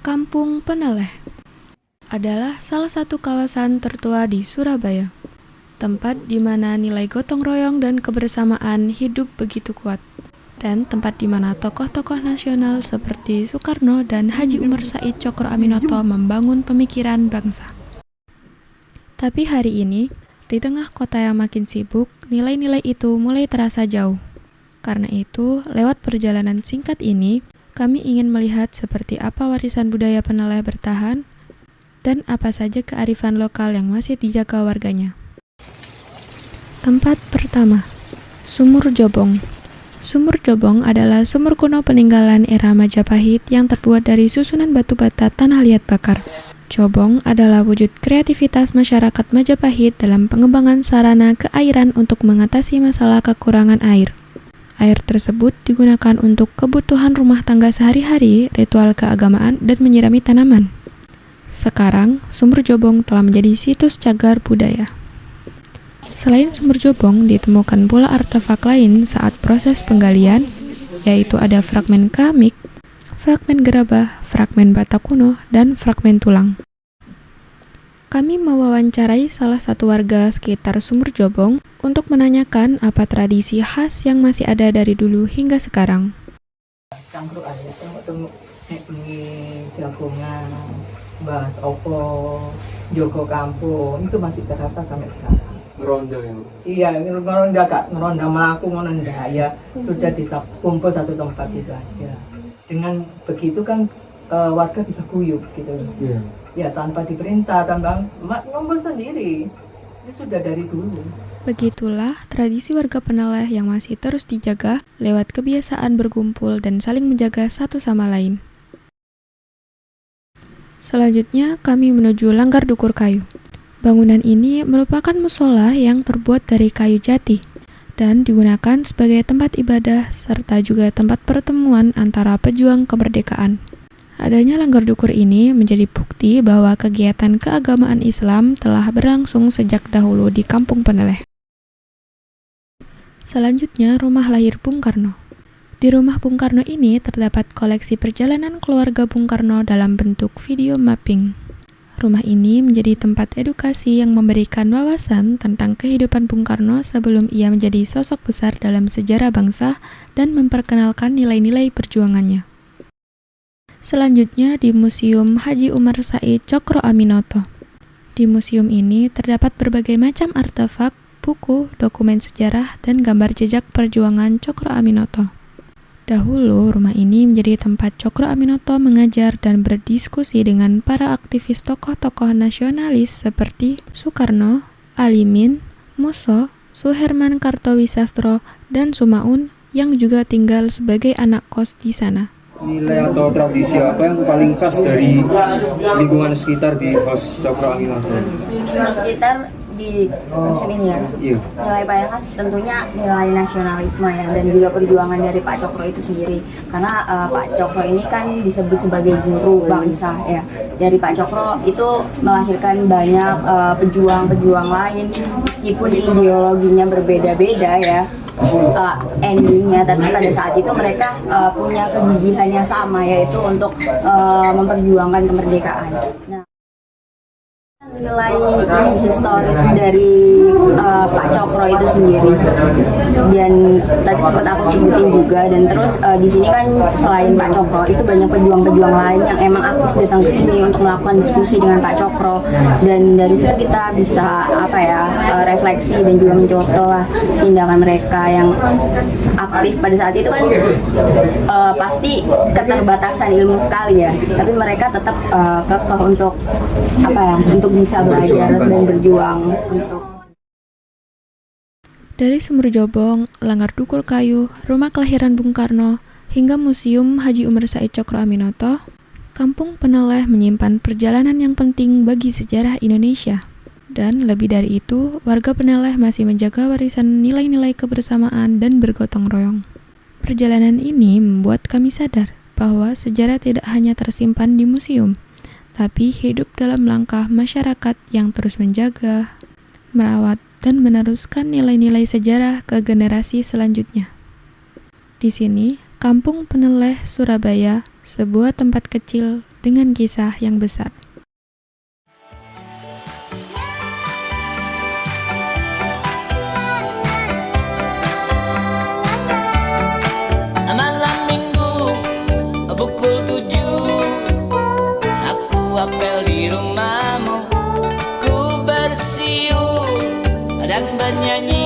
Kampung Peneleh adalah salah satu kawasan tertua di Surabaya, tempat di mana nilai gotong royong dan kebersamaan hidup begitu kuat, dan tempat di mana tokoh-tokoh nasional seperti Soekarno dan Haji Umar Said Tjokroaminoto membangun pemikiran bangsa. Tapi hari ini, di tengah kota yang makin sibuk, nilai-nilai itu mulai terasa jauh. Karena itu, lewat perjalanan singkat ini, kami ingin melihat seperti apa warisan budaya Peneleh bertahan dan apa saja kearifan lokal yang masih dijaga warganya. Tempat pertama, Sumur Jobong. Sumur Jobong adalah sumur kuno peninggalan era Majapahit yang terbuat dari susunan batu bata tanah liat bakar. Jobong adalah wujud kreativitas masyarakat Majapahit dalam pengembangan sarana keairan untuk mengatasi masalah kekurangan air. Air tersebut digunakan untuk kebutuhan rumah tangga sehari-hari, ritual keagamaan, dan menyirami tanaman. Sekarang, Sumur Jobong telah menjadi situs cagar budaya. Selain Sumur Jobong, ditemukan pula artefak lain saat proses penggalian, yaitu ada fragmen keramik, fragmen gerabah, fragmen bata kuno, dan fragmen tulang. Kami mewawancarai salah satu warga sekitar Sumur Jobong untuk menanyakan apa tradisi khas yang masih ada dari dulu hingga sekarang. Cangkruk aja, ketemu jagongan, bahas opo, jogo kampung, itu masih terasa sampai sekarang. Ngeronda ya? Iya, ngeronda kak, ngeronda melaku, ngeronda ya, sudah dikumpul satu tempat itu aja. Dengan begitu kan warga bisa guyup gitu. Iya. Ya tanpa diperintah, tanpa ngomong sendiri. Ini sudah dari dulu. Begitulah tradisi warga Peneleh yang masih terus dijaga lewat kebiasaan berkumpul dan saling menjaga satu sama lain. Selanjutnya kami menuju Langgar Dukur Kayu. Bangunan ini merupakan musola yang terbuat dari kayu jati dan digunakan sebagai tempat ibadah serta juga tempat pertemuan antara pejuang kemerdekaan. Adanya Langgar Dukur ini menjadi bukti bahwa kegiatan keagamaan Islam telah berlangsung sejak dahulu di Kampung Peneleh. Selanjutnya, rumah lahir Bung Karno. Di rumah Bung Karno ini terdapat koleksi perjalanan keluarga Bung Karno dalam bentuk video mapping. Rumah ini menjadi tempat edukasi yang memberikan wawasan tentang kehidupan Bung Karno sebelum ia menjadi sosok besar dalam sejarah bangsa dan memperkenalkan nilai-nilai perjuangannya. Selanjutnya di Museum Haji Umar Said Tjokroaminoto. Di museum ini terdapat berbagai macam artefak, buku, dokumen sejarah, dan gambar jejak perjuangan Tjokroaminoto. Dahulu, rumah ini menjadi tempat Tjokroaminoto mengajar dan berdiskusi dengan para aktivis tokoh-tokoh nasionalis seperti Soekarno, Alimin, Musso, Suherman Kartowisastro, dan Sumaun yang juga tinggal sebagai anak kos di sana. Nilai atau tradisi apa yang paling khas dari lingkungan sekitar di Pos Tjokroaminoto? Lingkungan sekitar di museum ini ya. Iya. Nilai paling khas tentunya nilai nasionalisme ya, dan juga perjuangan dari Pak Cokro itu sendiri. Karena Pak Cokro ini kan disebut sebagai guru bangsa ya. Dari Pak Cokro itu melahirkan banyak pejuang-pejuang lain, meskipun ideologinya berbeda-beda ya. Endingnya, tapi pada saat itu mereka punya kegigihan yang sama, yaitu untuk memperjuangkan kemerdekaan. Nah, nilai ini historis dari Pak Cokro itu sendiri, dan tadi sempat aku sebutin juga. Dan terus di sini kan selain Pak Cokro itu banyak pejuang-pejuang lain yang emang aktif datang ke sini untuk melakukan diskusi dengan Pak Cokro, dan dari situ kita bisa refleksi dan juga mencontoh lah tindakan mereka yang aktif pada saat itu kan pasti keterbatasan ilmu sekali ya, tapi mereka tetap kekeh untuk untuk bisa belajar dan berjuang untuk. Dari Sumur Jobong, Langgar Dukur Kayu, rumah kelahiran Bung Karno, hingga Museum Haji Umar Said Tjokroaminoto, Kampung Peneleh menyimpan perjalanan yang penting bagi sejarah Indonesia. Dan lebih dari itu, warga Peneleh masih menjaga warisan nilai-nilai kebersamaan dan bergotong royong. Perjalanan ini membuat kami sadar bahwa sejarah tidak hanya tersimpan di museum, tapi hidup dalam langkah masyarakat yang terus menjaga, merawat, dan meneruskan nilai-nilai sejarah ke generasi selanjutnya. Di sini, Kampung Peneleh, Surabaya, sebuah tempat kecil dengan kisah yang besar. Malam minggu pukul 7 aku apel di rumahmu, ku bersiul dan bernyanyi